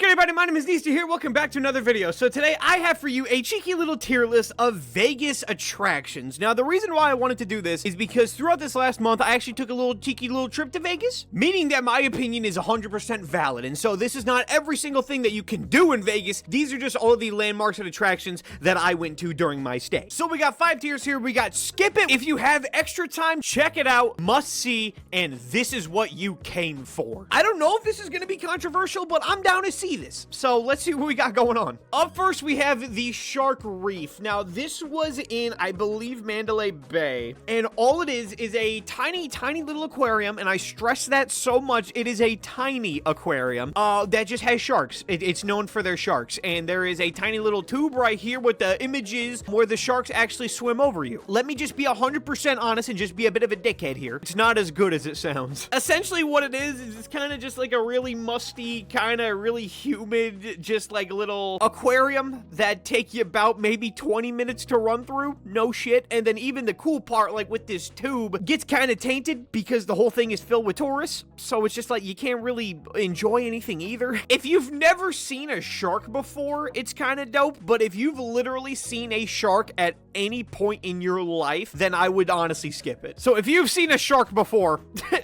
What's good, everybody? My name is Nista here. Welcome back to another video. So today I have for you a cheeky little tier list of Vegas attractions. Now, the reason why I wanted to do this is because throughout this last month, I actually took a little cheeky little trip to Vegas, meaning that my opinion is 100% valid. And so this is not every single thing that you can do in Vegas. These are just all of the landmarks and attractions that I went to during my stay. So we got 5 tiers here. We got skip it. If you have extra time, check it out, must see, and this is what you came for. I don't know if this is going to be controversial, but I'm down to see this. So let's see what we got going on. Up first, we have the Shark Reef. Now, this was in, I believe, Mandalay Bay. And all it is a tiny, tiny little aquarium. And I stress that so much. It is a tiny aquarium that just has sharks. It's known for their sharks. And there is a tiny little tube right here with the images where the sharks actually swim over you. Let me just be 100% honest and just be a bit of a dickhead here. It's not as good as it sounds. Essentially, what it is it's kind of just like a really musty, kind of really humid, just like little aquarium that take you about maybe 20 minutes to run through. No shit. And then even the cool part, like with this tube, gets kind of tainted because the whole thing is filled with tourists. So it's just like you can't really enjoy anything either. If you've never seen a shark before, it's kind of dope. But if you've literally seen a shark at any point in your life, then I would honestly skip it. So if you've seen a shark before,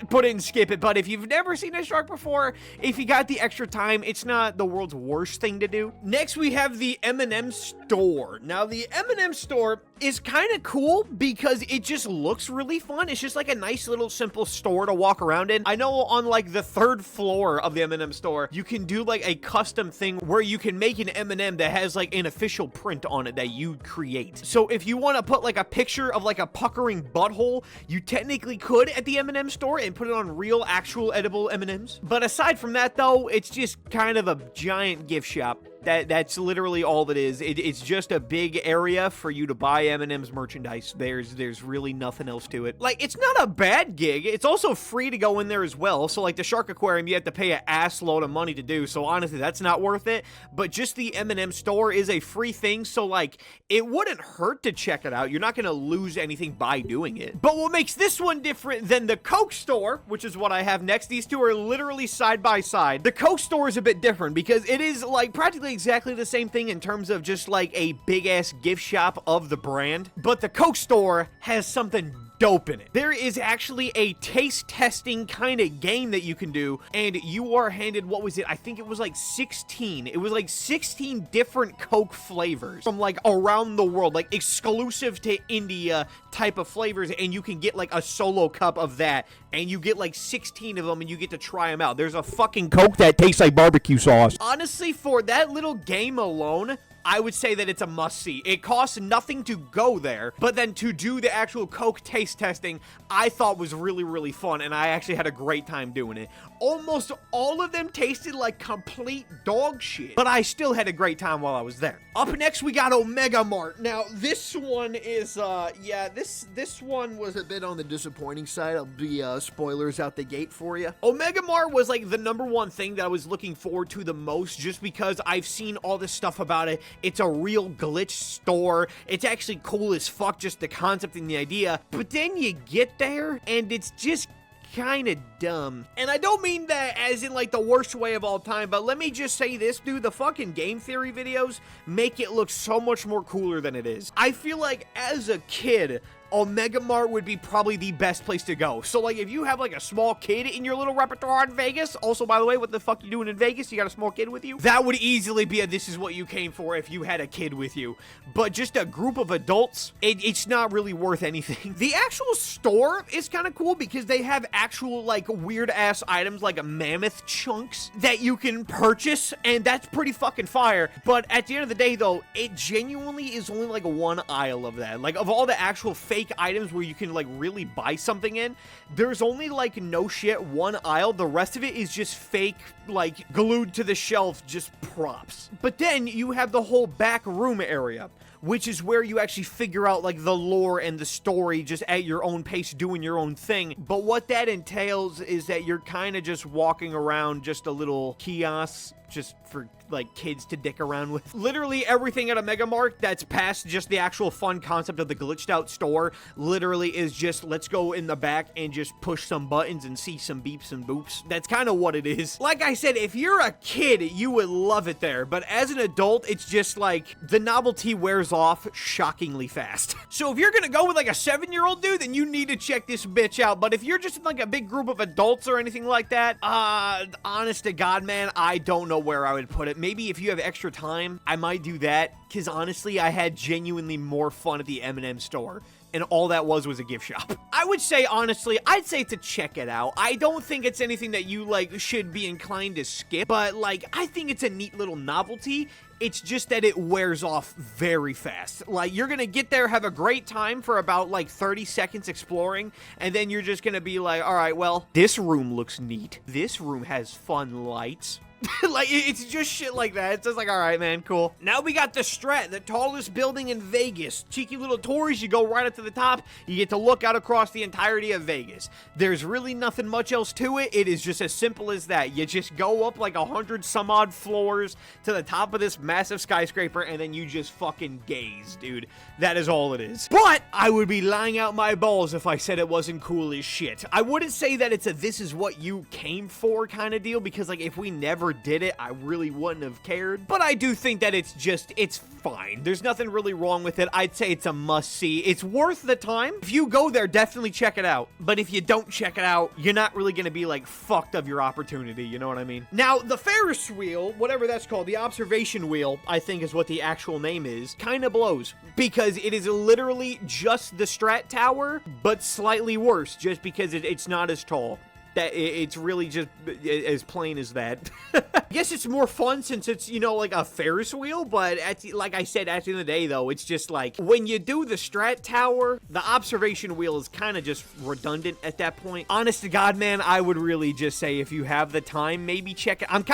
put it and skip it. But if you've never seen a shark before, if you got the extra time, it's not the world's worst thing to do. Next, we have the M&M store. Now, the M&M store is kind of cool because it just looks really fun. It's just like a nice little simple store to walk around in. I know on like the 3rd floor of the M&M store, you can do like a custom thing where you can make an M&M that has like an official print on it that you create. So if you want to put like a picture of like a puckering butthole, you technically could at the M&M store and put it on real, actual edible M&Ms. But aside from that though, it's just kind of a giant gift shop. That's literally all it is. It's just a big area for you to buy M&M's merchandise. There's really nothing else to it. Like, it's not a bad gig. It's also free to go in there as well. So, like, the Shark Aquarium, you have to pay an ass load of money to do. So, honestly, that's not worth it. But just the M&M store is a free thing. So, like, it wouldn't hurt to check it out. You're not going to lose anything by doing it. But what makes this one different than the Coke store, which is what I have next, these two are literally side by side. The Coke store is a bit different because it is, like, practically exactly the same thing in terms of just like a big ass gift shop of the brand, but the Coke store has something dope in it. There is actually a taste testing kind of game that you can do, and you are handed, what was it? I think it was like 16. It was like 16 different Coke flavors from like around the world, like exclusive to India type of flavors, and you can get like a solo cup of that, and you get like 16 of them, and you get to try them out. There's a fucking Coke that tastes like barbecue sauce. Honestly, for that little game alone, I would say that it's a must-see. It costs nothing to go there, but then to do the actual Coke taste testing, I thought was really, really fun, and I actually had a great time doing it. Almost all of them tasted like complete dog shit, but I still had a great time while I was there. Up next, we got Omega Mart. Now, this one is, yeah, this one was a bit on the disappointing side. I'll be, spoilers out the gate for you. Omega Mart was, like, the #1 thing that I was looking forward to the most, just because I've seen all this stuff about it. It's a real glitch store. It's actually cool as fuck, just the concept and the idea. But then you get there, and it's just kind of dumb. And I don't mean that as in like the worst way of all time, but let me just say this, dude, the fucking game theory videos make it look so much more cooler than it is. I feel like as a kid, Omega Mart would be probably the best place to go. So, like, if you have, like, a small kid in your little repertoire in Vegas, also, by the way, what the fuck you doing in Vegas? You got a small kid with you? That would easily be a this is what you came for if you had a kid with you. But just a group of adults, it's not really worth anything. The actual store is kind of cool because they have actual, like, weird-ass items like mammoth chunks that you can purchase, and that's pretty fucking fire. But at the end of the day, though, it genuinely is only, like, one aisle of that. Like, of all the actual fake items where you can like really buy something in, there's only like no shit one aisle. The rest of it is just fake, like glued to the shelf, just props. But then you have the whole back room area, which is where you actually figure out like the lore and the story just at your own pace, doing your own thing. But what that entails is that you're kind of just walking around just a little kiosk just for, like, kids to dick around with. Literally everything at a Mega Mart that's past just the actual fun concept of the glitched out store literally is just, let's go in the back and just push some buttons and see some beeps and boops. That's kind of what it is. Like I said, if you're a kid, you would love it there, but as an adult, it's just like the novelty wears off shockingly fast. So if you're gonna go with like a 7-year-old dude, then you need to check this bitch out. But if you're just in like a big group of adults or anything like that, honest to God, man, I don't know where I would put it. Maybe if you have extra time, I might do that, because honestly, I had genuinely more fun at the M&M store, and all that was a gift shop. I would say, honestly, I'd say to check it out. I don't think it's anything that you, like, should be inclined to skip, but, like, I think it's a neat little novelty. It's just that it wears off very fast. Like, you're gonna get there, have a great time for about, like, 30 seconds exploring, and then you're just gonna be like, all right, well, this room looks neat. This room has fun lights. Like, it's just shit like that. It's just like, all right, man, cool. Now we got the Strat, the tallest building in Vegas. Cheeky little tours. You go right up to the top. You get to look out across the entirety of Vegas. There's really nothing much else to it. It is just as simple as that. You just go up like 100 some odd floors to the top of this massive skyscraper, and then you just fucking gaze, dude. That is all it is. But I would be lying out my balls if I said it wasn't cool as shit. I wouldn't say that it's a this is what you came for kind of deal, because, like, if we never did it, I really wouldn't have cared. But I do think that it's fine. There's nothing really wrong with it. I'd say it's a must-see. It's worth the time. If you go there, definitely check it out. But if you don't check it out, you're not really gonna be, like, fucked of your opportunity, you know what I mean? Now, the Ferris wheel, whatever that's called, the observation wheel, I think is what the actual name is, kind of blows. Because it is literally just the Strat Tower, but slightly worse, just because it's not as tall. That it's really just as plain as that. I guess it's more fun since it's, you know, like a Ferris wheel, but like I said, at the end of the day, though, it's just like, when you do the Strat Tower, the observation wheel is kind of just redundant at that point. Honest to God, man, I would really just say, if you have the time, maybe check it. I'm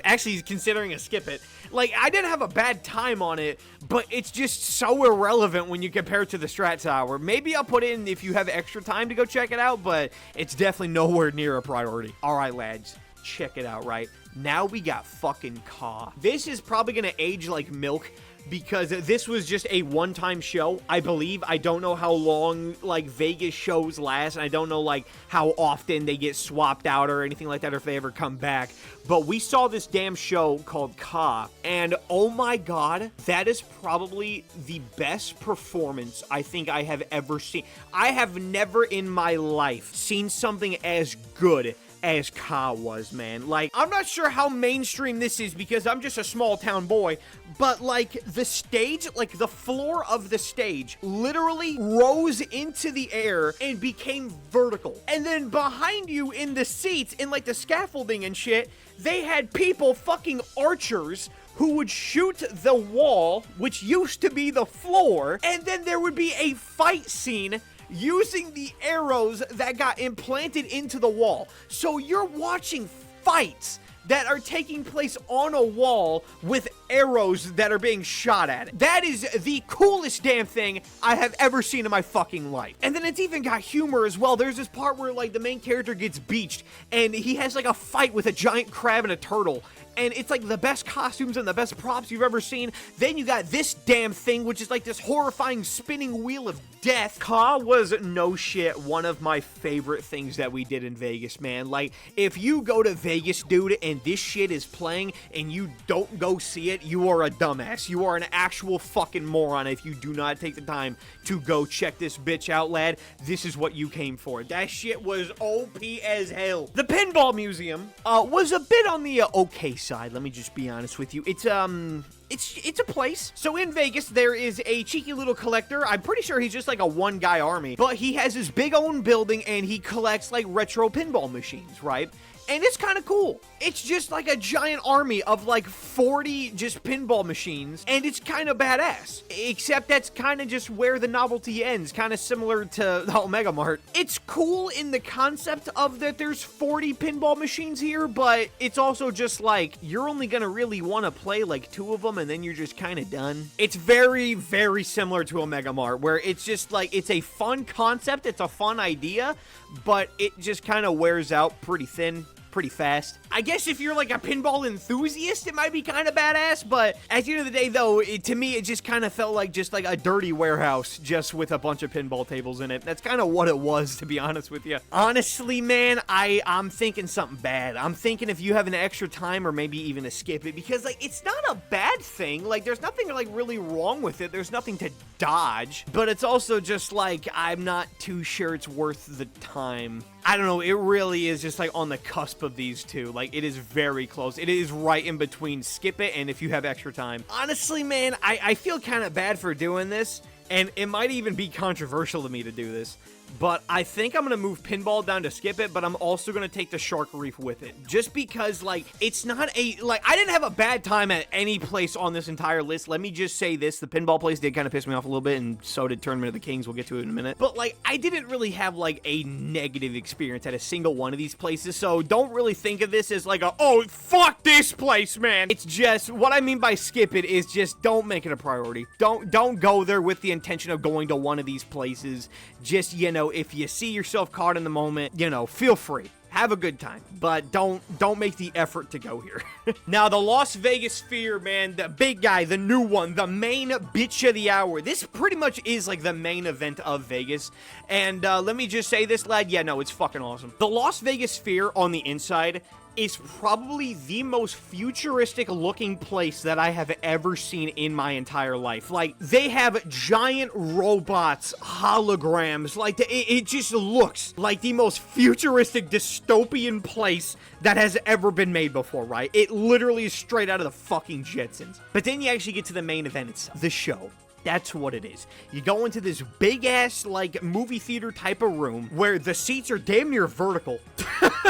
actually considering to skip it. Like, I didn't have a bad time on it, but it's just so irrelevant when you compare it to the Strat Tower. Maybe I'll put it in if you have extra time to go check it out, but it's definitely nowhere near a priority. All right, lads, check it out, right? Now we got fucking Ka. This is probably gonna age like milk, because this was just a one-time show, I believe. I don't know how long, like, Vegas shows last, and I don't know, like, how often they get swapped out or anything like that, or if they ever come back. But we saw this damn show called Ka, and oh my God, that is probably the best performance I think I have ever seen. I have never in my life seen something as good as Ka was, man. Like, I'm not sure how mainstream this is because I'm just a small town boy, but, like, the stage, like, the floor of the stage literally rose into the air and became vertical. And then behind you in the seats, in, like, the scaffolding and shit, they had people, fucking archers, who would shoot the wall, which used to be the floor, and then there would be a fight scene using the arrows that got implanted into the wall. So you're watching fights that are taking place on a wall with arrows that are being shot at it. That is the coolest damn thing I have ever seen in my fucking life. And then it's even got humor as well. There's this part where, like, the main character gets beached, and he has, like, a fight with a giant crab and a turtle. And it's like the best costumes and the best props you've ever seen. Then you got this damn thing, which is like this horrifying spinning wheel of death. Ka was no shit one of my favorite things that we did in Vegas, man. Like, if you go to Vegas, dude, and this shit is playing and you don't go see it, you are a dumbass. You are an actual fucking moron if you do not take the time to go check this bitch out, lad. This is what you came for. That shit was OP as hell. The Pinball Museum was a bit on the okay side, let me just be honest with you. It's a place. So in Vegas, there is a cheeky little collector. I'm pretty sure he's just like a one-guy army, but he has his big own building and he collects like retro pinball machines, right? And it's kind of cool. It's just like a giant army of like 40 just pinball machines, and it's kind of badass. Except that's kind of just where the novelty ends, kind of similar to the Omega Mart. It's cool in the concept of that there's 40 pinball machines here, but it's also just like, you're only gonna really want to play like 2 of them, and then you're just kind of done. It's very, very similar to Omega Mart, where it's just like, it's a fun concept, it's a fun idea, but it just kind of wears out pretty thin, pretty fast. I guess if you're like a pinball enthusiast, it might be kind of badass, but at the end of the day, though, to me, it just kind of felt like just like a dirty warehouse just with a bunch of pinball tables in it. That's kind of what it was, to be honest with you. Honestly, man, I'm thinking something bad. I'm thinking if you have an extra time or maybe even to skip it, because like it's not a bad thing. Like there's nothing like really wrong with it. There's nothing to dodge, but it's also just like I'm not too sure it's worth the time. I don't know, it really is just like on the cusp of these two. Like it is very close. It is right in between skip it and if you have extra time. Honestly, man, I feel kind of bad for doing this, and it might even be controversial to me to do this, but I think I'm going to move pinball down to skip it, but I'm also going to take the Shark Reef with it. Just because, like, it's not a, like, I didn't have a bad time at any place on this entire list. Let me just say this. The pinball place did kind of piss me off a little bit, and so did Tournament of the Kings. We'll get to it in a minute. But, like, I didn't really have, like, a negative experience at a single one of these places, so don't really think of this as, like, a, oh, fuck this place, man. It's just, what I mean by skip it is just don't make it a priority. Don't go there with the intention of going to one of these places. Just, you know, if you see yourself caught in the moment, you know, feel free. Have a good time, but don't make the effort to go here. Now, the Las Vegas Sphere, man, the big guy, the new one, the main bitch of the hour. This pretty much is like the main event of Vegas. And let me just say this, lad. Yeah, no, it's fucking awesome. The Las Vegas Sphere on the inside is probably the most futuristic looking place that I have ever seen in my entire life. Like, they have giant robots, holograms, like, it just looks like the most futuristic dystopian place that has ever been made before, right? It literally is straight out of the fucking Jetsons. But then you actually get to the main event itself, the show. That's what it is. You go into this big-ass, like, movie theater type of room where the seats are damn near vertical.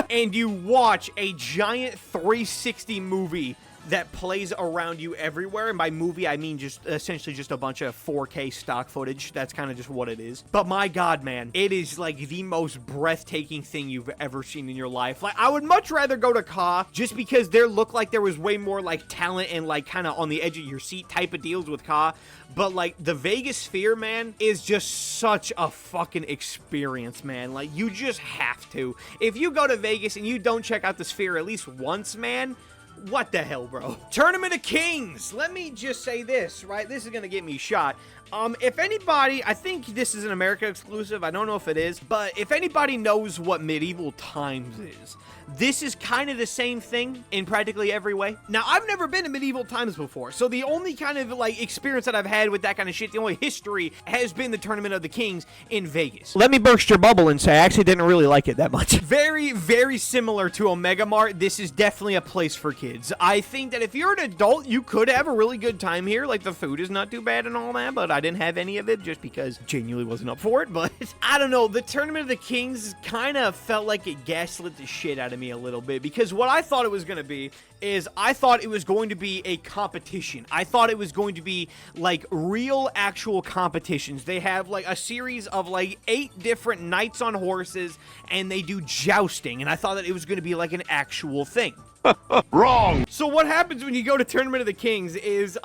And you watch a giant 360 movie that plays around you everywhere. And by movie, I mean just essentially just a bunch of 4K stock footage. That's kind of just what it is. But my God, man, it is like the most breathtaking thing you've ever seen in your life. Like, I would much rather go to Ka just because there looked like there was way more like talent and like kind of on the edge of your seat type of deals with Ka. But like the Vegas Sphere, man, is just such a fucking experience, man. Like, you just have to. If you go to Vegas and you don't check out the Sphere at least once, man, what the hell, bro? Tournament of Kings. Let me just say this, right? This is gonna get me shot. If anybody, I think this is an America exclusive. I don't know if it is, but if anybody knows what Medieval Times is, this is kind of the same thing in practically every way. Now, I've never been to Medieval Times before, so the only kind of, like, experience that I've had with that kind of shit, the only history has been the Tournament of the Kings in Vegas. Let me burst your bubble and say I actually didn't really like it that much. Very, very similar to Omega Mart. This is definitely a place for kids. I think that if you're an adult, you could have a really good time here. Like, the food is not too bad and all that, but I didn't have any of it just because genuinely wasn't up for it. But I don't know, the Tournament of the Kings kind of felt like it gaslit the shit out of me a little bit, because what I thought it was going to be is I thought it was going to be a competition. I thought it was going to be like real actual competitions. They have like a series of like 8 different knights on horses and they do jousting, and I thought that it was going to be like an actual thing. Wrong. So what happens when you go to Tournament of the Kings is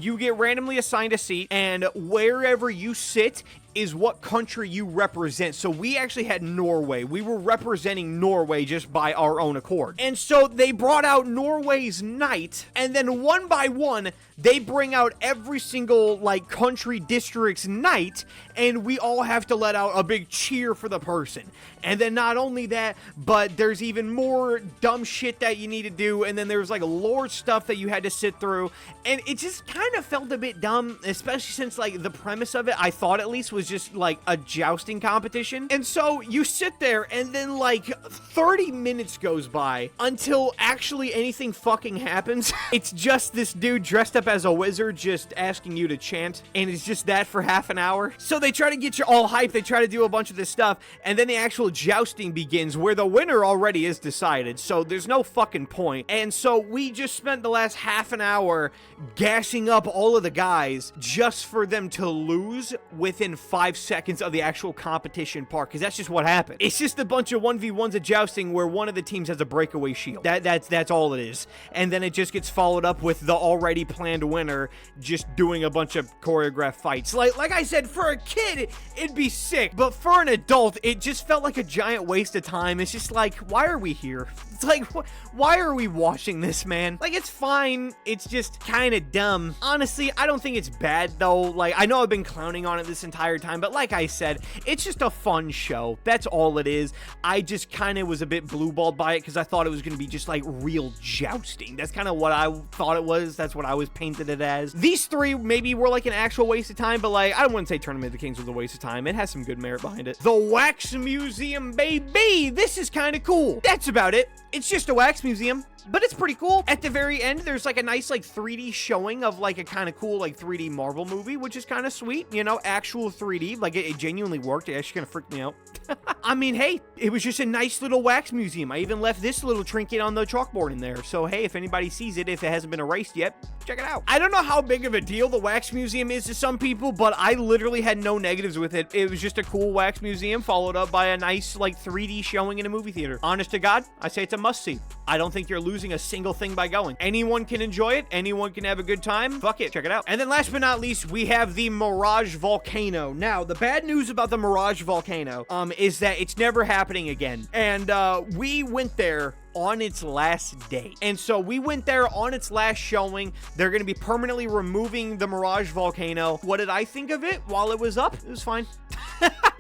you get randomly assigned a seat, and wherever you sit is what country you represent. So we actually had Norway. We were representing Norway just by our own accord. And so they brought out Norway's knight, and then one by one, they bring out every single, like, country district's knight, and we all have to let out a big cheer for the person. And then not only that, but there's even more dumb shit that you need to do, and then there's, like, lore stuff that you had to sit through, and it just kind of felt a bit dumb, especially since, like, the premise of it, I thought at least, was just, like, a jousting competition. And so you sit there, and then, like, 30 minutes goes by until actually anything fucking happens. It's just this dude dressed up as a wizard just asking you to chant, and it's just that for half an hour. So they try to get you all hyped, they try to do a bunch of this stuff, and then the actual jousting begins where the winner already is decided, so there's no fucking point. And so we just spent the last half an hour gassing up all of the guys just for them to lose within 5 seconds of the actual competition part, because that's just what happened. It's just a bunch of 1v1s of jousting where one of the teams has a breakaway shield. That's all it is. And then it just gets followed up with the already planned winner just doing a bunch of choreographed fights. Like I said, for a kid, it'd be sick, but for an adult, it just felt like a giant waste of time. It's just like, why are we here? It's like, why are we watching this, man? Like, it's fine. It's just kind of dumb. Honestly, I don't think it's bad, though. Like, I know I've been clowning on it this entire time, but like I said, it's just a fun show. That's all it is. I just kind of was a bit blue-balled by it because I thought it was going to be just, like, real jousting. That's kind of what I thought it was. That's what I was painted it as. These three maybe were, like, an actual waste of time, but, like, I wouldn't say Tournament of the Kings was a waste of time. It has some good merit behind it. The Wax Museum, baby! This is kind of cool. That's about it. It's just a wax museum, but it's pretty cool. At the very end, there's like a nice like 3D showing of like a kind of cool like 3D Marvel movie, which is kind of sweet, you know, actual 3D. Like it genuinely worked. It actually kind of freaked me out. I mean, hey, it was just a nice little wax museum. I even left this little trinket on the chalkboard in there. So hey, if anybody sees it, if it hasn't been erased yet, check it out. I don't know how big of a deal the wax museum is to some people, but I literally had no negatives with it. It was just a cool wax museum followed up by a nice like 3D showing in a movie theater. Honest to God, I say it's a must-see. I don't think you're losing a single thing by going. Anyone can enjoy it. Anyone can have a good time. Fuck it. Check it out. And then last but not least, we have the Mirage Volcano. Now, the bad news about the Mirage Volcano is that it's never happening again. And we went there on its last day. And so we went there on its last showing. They're going to be permanently removing the Mirage Volcano. What did I think of it while it was up? It was fine.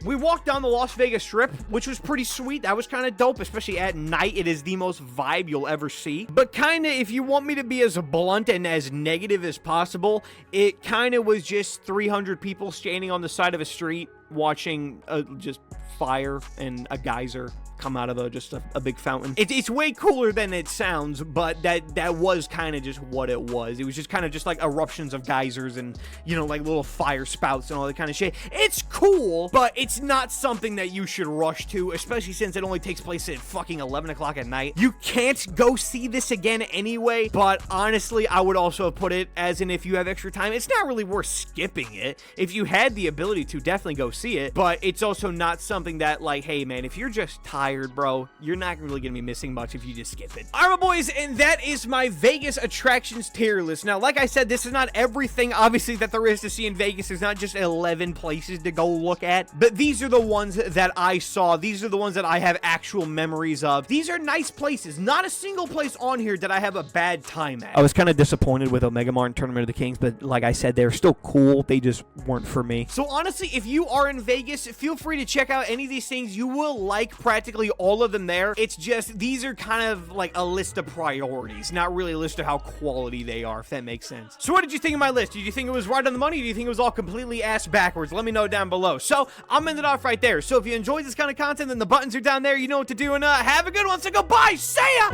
We walked down the Las Vegas Strip, which was pretty sweet. That was kind of dope, especially at night. It is the most vibe you'll ever see. But kind of, if you want me to be as blunt and as negative as possible, it kind of was just 300 people standing on the side of a street watching just fire and a geyser come out of just a big fountain. It's way cooler than it sounds, but that was kind of just what it was. It was just kind of just like eruptions of geysers and, you know, like little fire spouts and all that kind of shit. It's cool, but it's not something that you should rush to, especially since it only takes place at fucking 11 o'clock at night. You can't go see this again anyway, but honestly, I would also put it as in if you have extra time, it's not really worth skipping it. If you had the ability to, definitely go see it, but it's also not something that like, hey man, if you're just tired, bro, you're not really gonna be missing much if you just skip it. All right, my boys, and that is my Vegas attractions tier list. Now, like I said, this is not everything, obviously, that there is to see in Vegas. There's not just 11 places to go look at, but these are the ones that I saw. These are the ones that I have actual memories of. These are nice places. Not a single place on here that I have a bad time at. I was kind of disappointed with Omega Mart and Tournament of the Kings, but like I said, they're still cool. They just weren't for me. So honestly, if you are in Vegas, feel free to check out any of these things. You will like practically all of them there. It's just, these are kind of like a list of priorities, not really a list of how quality they are, if that makes sense. So what did you think of my list? Did you think it was right on the money? Or do you think it was all completely ass backwards? Let me know down below. So I'm ending it off right there. So if you enjoyed this kind of content, then the buttons are down there. You know what to do, and have a good one. So goodbye. See ya!